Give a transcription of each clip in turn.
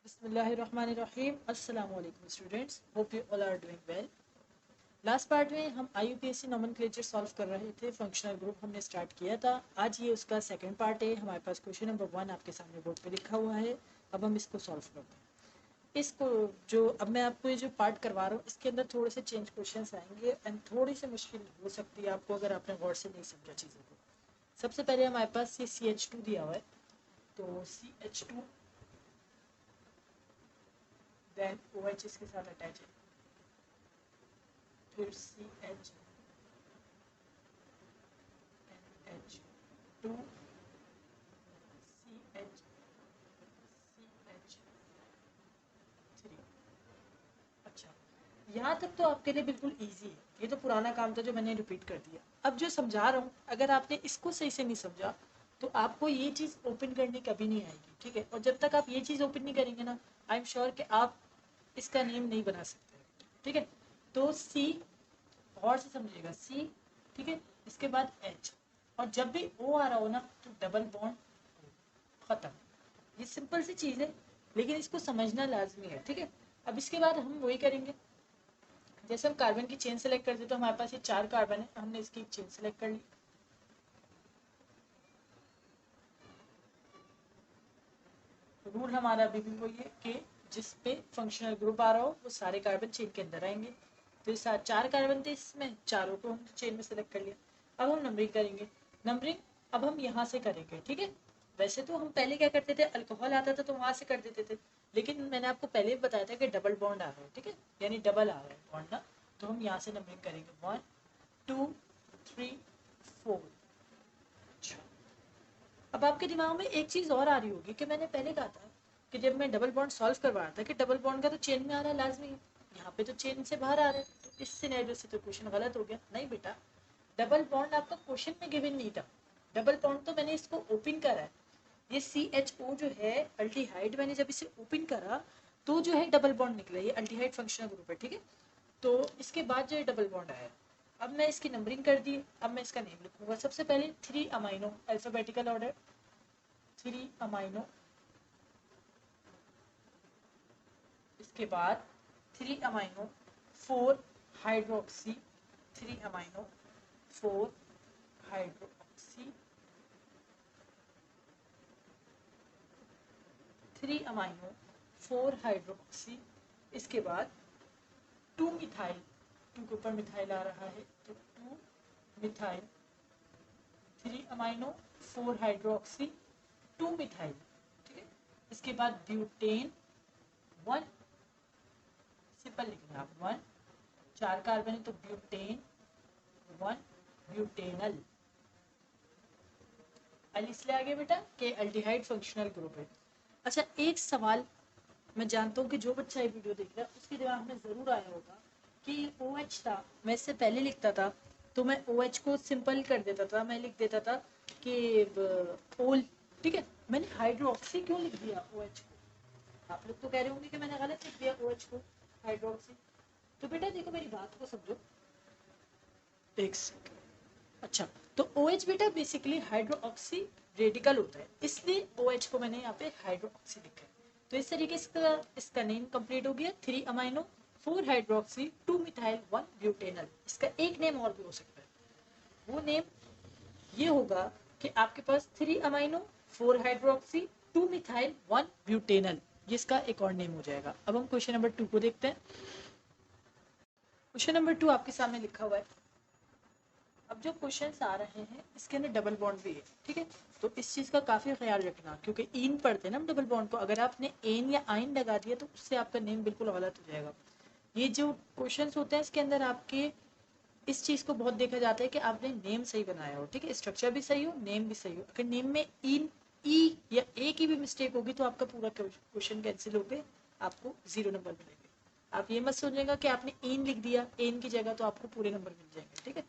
बिस्मिल्लाहिर्रहमानिर्रहीम। अस्सलाम वालेकुम students, hope you all are doing well. Last part में हम IUPAC नोमेनक्लेचर सॉल्व कर रहे थे, फंक्शनल ग्रुप हमने स्टार्ट किया था। आज ये उसका सेकंड पार्ट है। हमारे पास क्वेश्चन नंबर 1 आपके सामने बोर्ड पे लिखा हुआ है। अब हम इसको सॉल्व करते हैं। इसको जो अब मैं आपको ये जो पार्ट करवा रहा हूँ इसके अंदर थोड़े से चेंज क्वेश्चन आएंगे एंड थोड़ी सी मुश्किल हो सकती है आपको अगर आपने गौर से नहीं समझा चीज़ों को। सबसे पहले हमारे पास ये CH2 दिया हुआ है, तो CH2 देन OH इसके साथ अटैच है, फिर CH NH2 CH3। अच्छा, यहाँ तक तो आपके लिए बिल्कुल इजी है। ये तो पुराना काम था जो मैंने रिपीट कर दिया। अब जो समझा रहा हूँ अगर आपने इसको सही से नहीं समझा तो आपको ये चीज़ ओपन करनी कभी नहीं आएगी, ठीक है। और जब तक आप ये चीज़ ओपन नहीं करेंगे ना, आई एम श्योर कि आप इसका नेम नहीं बना सकते, ठीक है। तो सी और से समझिएगा, सी, ठीक है। इसके बाद एच, और जब भी ओ आ रहा हो ना तो डबल बॉन्ड खत्म। ये सिंपल सी चीज़ है लेकिन इसको समझना लाजमी है, ठीक है। अब इसके बाद हम वही करेंगे जैसे हम कार्बन की चेन सेलेक्ट करते तो हमारे पास ये 4 कार्बन है, हमने इसकी चेन सेलेक्ट कर ली। रूल हमारा अभी भी वही है कि जिस पे फंक्शनल ग्रुप आ रहा हो वो सारे कार्बन चेन के अंदर आएंगे। तो ये 4 कार्बन थे, इसमें चारों को हम चेन में सेलेक्ट कर लिया। अब हम नंबरिंग करेंगे। नंबरिंग अब हम यहाँ से करेंगे, ठीक है। वैसे तो हम पहले क्या करते थे, अल्कोहल आता था तो वहां से कर देते थे, लेकिन मैंने आपको पहले भी बताया था कि डबल बॉन्ड आ रहा है, ठीक है, यानी डबल आ रहा है बॉन्ड ना। तो हम यहाँ से नंबरिंग करेंगे 1 2 3 4। अच्छा, अब आपके दिमाग में एक चीज और आ रही होगी कि मैंने पहले कहा था कि जब मैं डबल बॉन्ड सॉल्व करवा रहा था कि डबल बॉन्ड का तो चेन में आ रहा है लाजमी है, यहाँ पे तो चेन से बाहर आ रहा है, तो इस सिनेरियो से तो क्वेश्चन गलत हो गया। नहीं बेटा, डबल बॉन्ड आपका क्वेश्चन में गिवन नहीं था। डबल बॉन्ड तो मैंने इसको ओपन करा है। ये CHO जो है अल्टीहाइड, मैंने जब इसे ओपन करा तो जो है डबल बॉन्ड निकला, ये अल्टीहाइड फंक्शनल ग्रुप है, ठीक है। तो इसके बाद जो है डबल बॉन्ड आया। अब मैं इसकी नंबरिंग कर दी। अब मैं इसका नेम लिखूंगा। सबसे पहले 3 अमाइनो, अल्फाबेटिकल ऑर्डर, 3 अमाइनो। इसके बाद 3 amino 4 hydroxy, 3 amino 4 hydroxy, 3 amino 4 hydroxy. इसके बाद 2 मिथाइल, 2 के ऊपर मिथाइल आ रहा है तो 2 मिथाइल, 3 अमाइनो 4 हाइड्रोक्सी 2 मिथाइल, ठीक है। इसके बाद ब्यूटेन 1, सिंपल लिखना 1, 4 कार्बन है तो ब्यूटेन 1 ब्यूटेनल। इसलिए आगे बेटा कि अल्डिहाइड फंक्शनल ग्रुप है। अच्छा, एक सवाल मैं जानता हूँ कि जो बच्चा ये वीडियो देख रहा है उसके दिमाग में ज़रूर आया होगा कि OH था, मैं इससे पहले लिखता था तो मैं OH को सिंपल कर देता था, मैं लिख देता था कि ओल, ठीक है। मैंने हाइड्रोक्सी क्यों लिख दिया OH को? आप लोग तो कह रहे होंगे कि मैंने गलत लिख दिया OH को हाइड्रोक्सी। तो बेटा देखो मेरी बात को समझो एक सेकंड। अच्छा, तो OH बेटा बेसिकली हाइड्रोक्सी रेडिकल होता है, इसलिए OH को मैंने यहाँ पे हाइड्रोक्सी लिखा है। तो इस तरीके से इसका नेम कंप्लीट हो गया, 3 अमाइनो 4 हाइड्रोक्सी 2 मिथाइल 1 ब्यूटेनल। इसका एक नेम और भी हो सकता है। वो नेम ये होगा कि आपके पास 3 अमाइनो 4 हाइड्रोक्सी 2 मिथाइल 1 ब्यूटेनल, ये इसका एक और नेम हो जाएगा। अब हम क्वेश्चन नंबर 2 को देखते हैं। क्वेश्चन नंबर 2 आपके सामने लिखा हुआ है। अब जो क्वेश्चंस आ रहे हैं इसके अंदर डबल बॉन्ड भी है, ठीक है। तो इस चीज़ का काफ़ी ख्याल रखना क्योंकि इन पढ़ते हैं ना हम डबल बॉन्ड को, अगर आपने एन या आइन लगा दिया तो उससे आपका नेम बिल्कुल गलत हो जाएगा। ये जो क्वेश्चंस होते हैं इसके अंदर आपके इस चीज़ को बहुत देखा जाता है कि आपने नेम सही बनाया हो, ठीक है, स्ट्रक्चर भी सही हो, नेम भी सही हो। अगर नेम में इन, ई या ए की भी मिस्टेक होगी तो आपका पूरा क्वेश्चन कैंसिल होकर आपको 0 नंबर मिलेंगे। आप ये मत सोचिएगा कि आपने इन लिख दिया एन की जगह तो आपको पूरे नंबर मिल जाएंगे, ठीक है।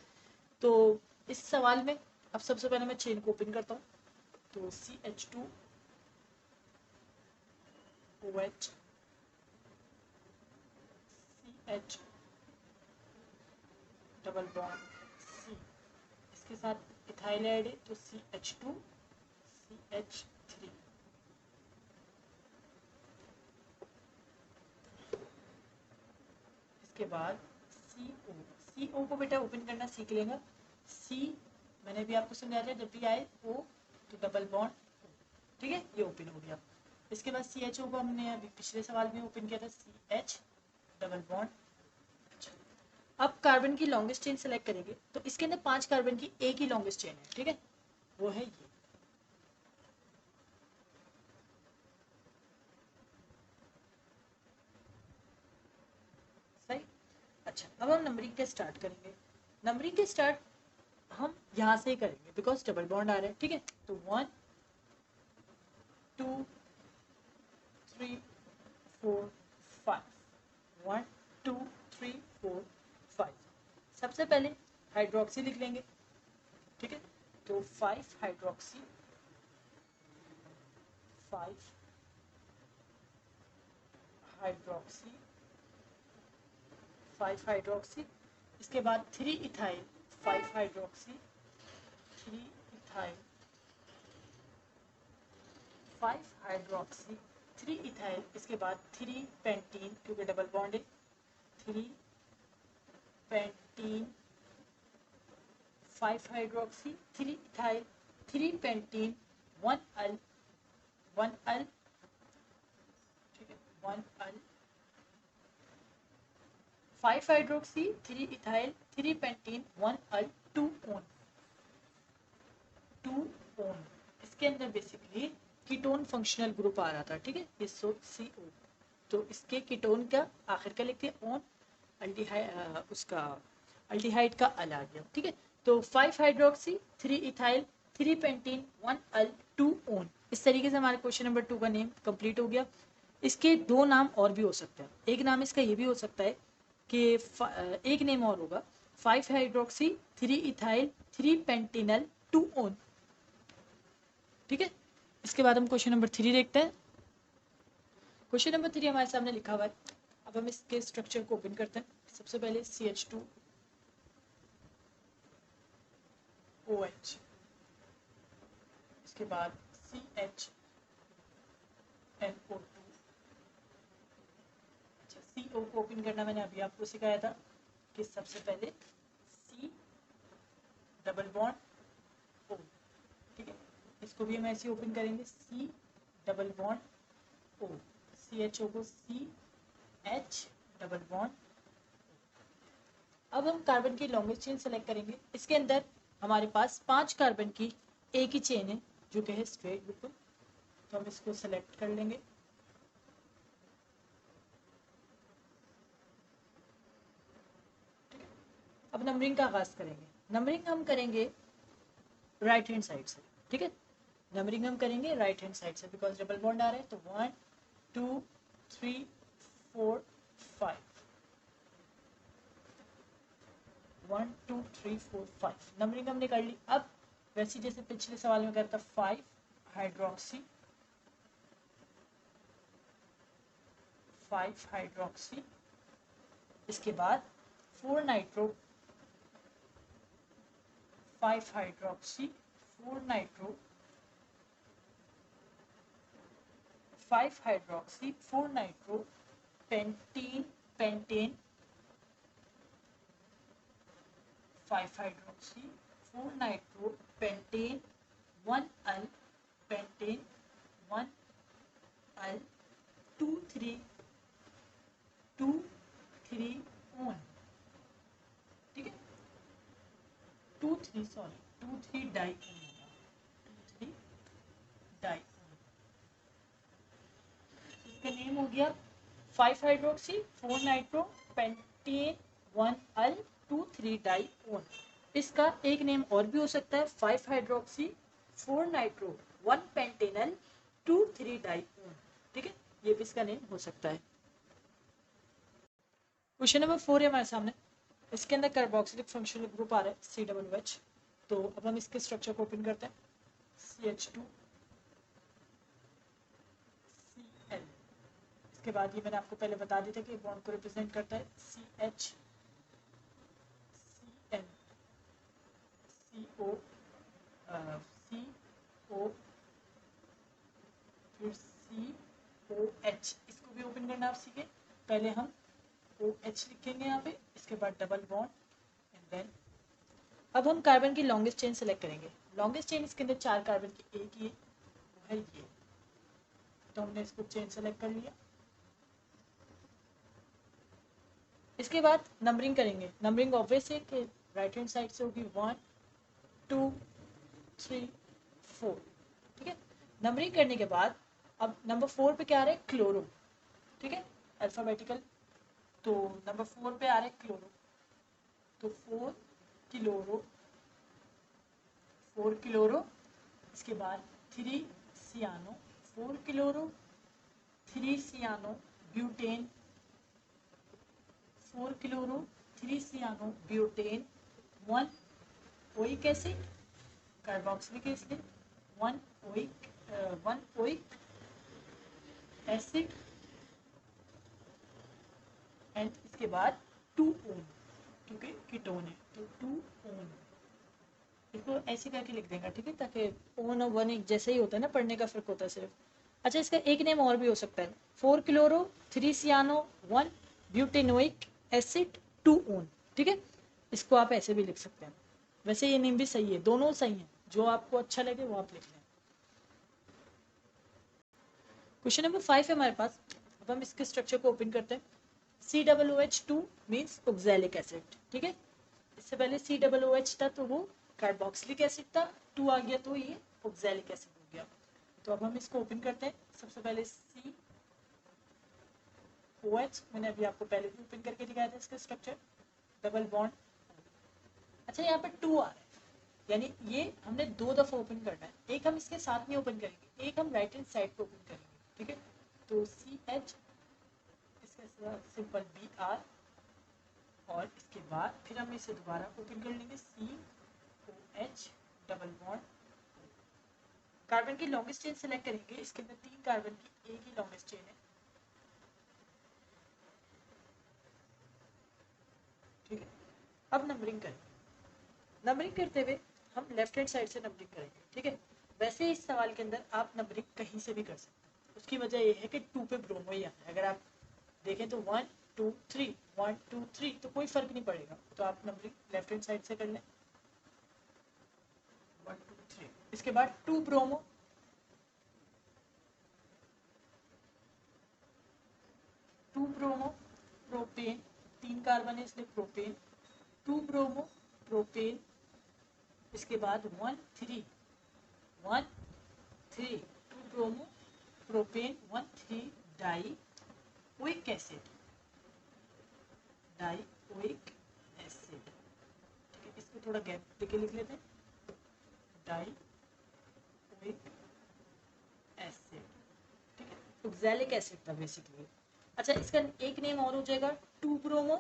तो इस सवाल में अब सबसे पहले मैं चेन को ओपन करता हूँ। तो CH2 OH CH double bond C, इसके साथ इथाइल ऐड है तो CH2 CH3। इसके बाद CO, CO को बेटा ओपन करना सीख लेगा। C मैंने भी आपको समझाया था, जब भी आए O तो डबल बॉन्ड, ठीक है, ये ओपन हो गया। इसके बाद CHO को हमने अभी पिछले सवाल में ओपन किया था, CH डबल बॉन्ड। अब कार्बन की लॉन्गेस्ट चेन सेलेक्ट करेंगे, तो इसके अंदर 5 कार्बन की एक ही लॉन्गेस्ट चेन है, ठीक है, वो है ये। सही। अच्छा, अब हम नंबरिंग के स्टार्ट करेंगे। नंबरिंग के स्टार्ट हम यहाँ से ही करेंगे बिकॉज डबल बॉन्ड आ रहा है, ठीक है। तो 1 2 3 4 5, 1 2 3 4 5। सबसे पहले हाइड्रोक्सी लिख लेंगे, ठीक है। तो 5 हाइड्रोक्सी, 5 हाइड्रोक्सी, 5 हाइड्रोक्सी। इसके बाद 3 ethyl, 5 hydroxy, 3 ethyl, 5 hydroxy, 3 ethyl. इसके बाद 3 पेंटीन, क्योंकि डबल बॉन्ड है, 3 पेंटीन, 5 हाइड्रोक्सी, 3 इथाइल, 3 पेंटीन, 1 अल, 1 अल, ठीक है, 1 अल, 5 hydroxy, 3 ethyl, 3 pentene, 1 al, 2 own, 2 own. इसके अंदर बेसिकली कीटोन फंक्शनल ग्रुप आ रहा था, ठीक है, ये CO। तो इसके कीटोन का आखिर का लिखते हैं ओन, अल्डिहाइड, उसका अल्डिहाइड का अल आ गया, ठीक है। तो 5 hydroxy, 3 ethyl, 3 pentene, 1 al, 2 own. इस तरीके से हमारे क्वेश्चन नंबर 2 का नेम कंप्लीट हो गया। इसके 2 नाम और भी हो सकते हैं। एक नाम इसका ये भी हो सकता है कि एक नेम और होगा 5 हाइड्रोक्सी, 3 इथाइल, 3 पेंटिनल, 2 ओन, ठीक है। इसके बाद हम क्वेश्चन नंबर 3 देखते हैं। क्वेश्चन नंबर 3 हमारे सामने लिखा हुआ है। अब हम इसके स्ट्रक्चर को ओपन करते हैं। सबसे पहले CH2 OH, इसके बाद CHNO2। अच्छा, CO को ओपन करना मैंने अभी आपको सिखाया था कि सबसे पहले C डबल बॉन्ड O, ठीक है। इसको भी हम ऐसे ओपन करेंगे, C double bond O, CHO को CH डबल बॉन्ड। अब हम कार्बन की लॉन्गेस्ट चेन सेलेक्ट करेंगे। इसके अंदर हमारे पास 5 कार्बन की एक ही चेन है जो कि है स्ट्रेट बिल्कुल, तो हम इसको सेलेक्ट कर लेंगे। अब नंबरिंग का आगाज करेंगे। नंबरिंग हम करेंगे राइट हैंड साइड से, ठीक है। नंबरिंग हम करेंगे राइट हैंड साइड से बिकॉज डबल बॉन्ड आ रहा है। तो 1 2 3 4 5, 1 2 3 4 5 नंबरिंग हमने कर ली। अब वैसे जैसे पिछले सवाल में करता 5 हाइड्रोक्सी, 5 हाइड्रोक्सी, इसके बाद 4 nitro, 5 hydroxy, 4 nitro, 5 hydroxy, 4 nitro, pentene, pentane, 5 hydroxy, 4 nitro, pentane, 1 al, pentane, 1 al, 2 3 one, ठीक है। 2 3 डाई ओन होगा, 2 3 डाई ओन। इसका नेम हो गया 5 hydroxy, 4 nitro, pentane, 1 al, 2 3 di one. इसका एक नेम और भी हो सकता है 5 hydroxy, 4 nitro, 1 pentanal, 2 3 di one, ठीक है, ये भी इसका नेम हो सकता है। क्वेश्चन नंबर 4 है हमारे सामने। इसके अंदर कार्बोक्सिलिक फंक्शनल ग्रुप आ रहा है COOH। तो अब हम इसके स्ट्रक्चर को ओपन करते हैं। CH2 Cl, इसके बाद ये मैंने आपको पहले बता दिया था कि बॉन्ड को रिप्रेजेंट करता है CH Cl, CO, CO, फिर COH। इसको भी ओपन करना आप सीखे। पहले हम OH लिखेंगे यहाँ पे, इसके बाद डबल बॉन्ड एंड देन अब हम कार्बन की लॉन्गेस्ट चेन सेलेक्ट करेंगे। लॉन्गेस्ट चेन इसके अंदर 4 कार्बन की एक ही है, वो है ये। तो हमने इसको चेन सेलेक्ट कर लिया। इसके बाद नंबरिंग करेंगे। नंबरिंग ऑब्वियस है कि राइट हैंड साइड से होगी 1 2 3 4, ठीक है। नंबरिंग करने के बाद अब नंबर 4 पे क्या आ रहा है, क्लोरो, ठीक है, अल्फाबेटिकल। तो नंबर 4 पे आ रहा है क्लोरो, तो 4 क्लोरो, 4 क्लोरो। इसके बाद 3 cyano, 4 chloro 3 cyano butane, 4 chloro 3 cyano butane, 1 oic acid carboxylic acid, 1 oic acid and इसके बाद 2 ओन, क्योंकि कीटोन है तो 2 ओन। इसको ऐसे करके लिख देंगे, ठीक है, ताकि ओन और वन एक जैसे ही होता है ना, पढ़ने का फर्क होता है सिर्फ। अच्छा, इसका एक नेम और भी हो सकता है, 4 क्लोरो 3 सियानो 1 ब्यूटेनोइक एसिड 2 ओन, ठीक है। इसको आप ऐसे भी लिख सकते हैं। वैसे ये नेम भी सही है, दोनों सही हैं, जो आपको अच्छा लगे वो आप लिख लें। क्वेश्चन नंबर 5 है हमारे पास। अब हम इसके स्ट्रक्चर को ओपन करते हैं। COOH2 मीन्स ऑक्सैलिक एसिड, ठीक है। इससे पहले COOH था तो वो कार्बोक्सिलिक एसिड था, 2 आ गया तो ये ऑक्सैलिक एसिड हो गया। तो अब हम इसको ओपन करते हैं। सबसे पहले COH, मैंने अभी आपको पहले भी ओपन करके दिखाया था इसका स्ट्रक्चर, डबल बॉन्ड। अच्छा, यहाँ पर 2 आ रहा है, यानी ये हमने 2 दफा ओपन करना है। एक हम इसके साथ में ओपन करेंगे, एक हम राइट हैंड साइड पे ओपन करेंगे, ठीक है। तो CH, इसके साथ सिंपल BR, और इसके बाद फिर हम इसे दोबारा ओपन कर लेंगे, COH डबल बॉन्ड। कार्बन की लॉन्गेस्ट चेन सेलेक्ट करेंगे। इसके अंदर 3 कार्बन की एक ही लॉन्गेस्ट चेन है, ठीक है। अब नंबरिंग करेंगे। नंबरिंग करते हुए हम लेफ्ट हैंड साइड से नंबरिंग करेंगे, ठीक है। वैसे इस सवाल के अंदर आप नंबरिंग कहीं से भी कर सकते हैं। उसकी वजह यह है कि 2 पे ब्रोमो ही आता है। अगर आप देखें तो 1 2 3 1 2 3 तो कोई फर्क नहीं पड़ेगा। तो आप नंबरिंग लेफ्ट हैंड साइड से कर लें, 1 2 3। इसके बाद 2 ब्रोमो, 2 ब्रोमो प्रोपेन, 3 कार्बन है इसलिए प्रोपेन, 2 ब्रोमो प्रोपेन। इसके बाद 1 3 2 bromo propane 1 3 die oic acid, die oic acid, ठीक है। इसको थोड़ा गैप देके लिख लेते हैं, डाई ओइक एसिड, ठीक है। ऑक्सैलिक एसिड था बेसिकली। अच्छा, इसका एक नेम और हो जाएगा 2 ब्रोमो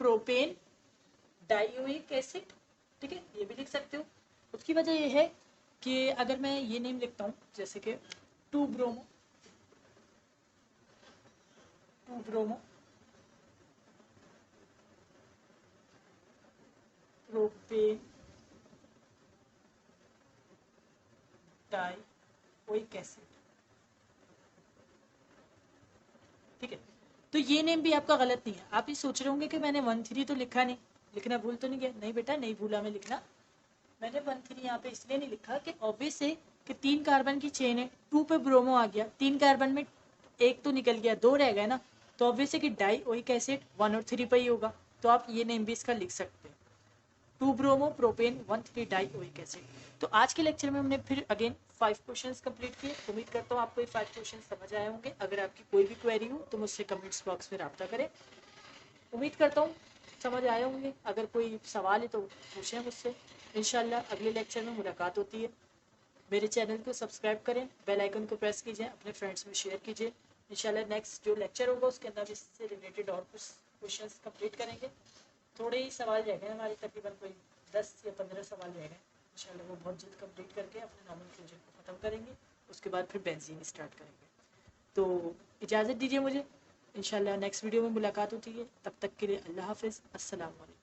प्रोपेन डाइओइक एसिड, ठीक है, ये भी लिख सकते हो। उसकी वजह ये है कि अगर मैं ये नेम लिखता हूँ, जैसे कि 2 ब्रोमो प्रोपेन डाइओइक एसिड, ठीक है। तो ये नेम भी आपका गलत नहीं है। आप ये सोच रहे होंगे कि मैंने 1 3 तो लिखा नहीं, लिखना भूल तो नहीं गया। नहीं बेटा, नहीं भूला मैं लिखना। मैंने 1 3 यहाँ पे इसलिए नहीं लिखा कि ऑब्वियस है कि 3 कार्बन की चेन है, 2 पे ब्रोमो आ गया, 3 कार्बन में एक तो निकल गया, 2 रह गए ना। तो ऑब्वियस है कि डाइओइक एसिड 1 और 3 पे ही होगा। तो आप ये नेम भी इसका लिख सकते हैं, 2 ब्रोमो प्रोपेन 1 3 डाइओइक एसिड। तो आज के लेक्चर में हमने फिर अगेन 5 क्वेश्चंस कंप्लीट किए। उम्मीद करता हूँ आपको ये 5 क्वेश्चन समझ आए होंगे। अगर आपकी कोई भी क्वेरी हो तो मुझसे कमेंट्स बॉक्स में रब्ता करें। उम्मीद करता हूँ समझ आए होंगे। अगर कोई सवाल है तो पूछें मुझसे। इंशाल्लाह अगले लेक्चर में मुलाकात होती है। मेरे चैनल को सब्सक्राइब करें, बेल आइकन को प्रेस कीजिए, अपने फ्रेंड्स में शेयर कीजिए। इंशाल्लाह नेक्स्ट जो लेक्चर होगा उसके अंदर इससे रिलेटेड और कुछ क्वेश्चंस कंप्लीट करेंगे। थोड़े ही सवाल रह गए हमारे, तकरीबन कोई 10 या 15 सवाल रह गए। इंशाल्लाह वो बहुत जल्द कंप्लीट करके अपने नॉमेनक्लेचर को ख़त्म करेंगे। उसके बाद फिर बेंजीन स्टार्ट करेंगे। तो इजाज़त दीजिए मुझे, इंशाल्लाह नेक्स्ट वीडियो में मुलाकात होती है। तब तक के लिए अल्लाह हाफिज़, अस्सलाम वालेकुम।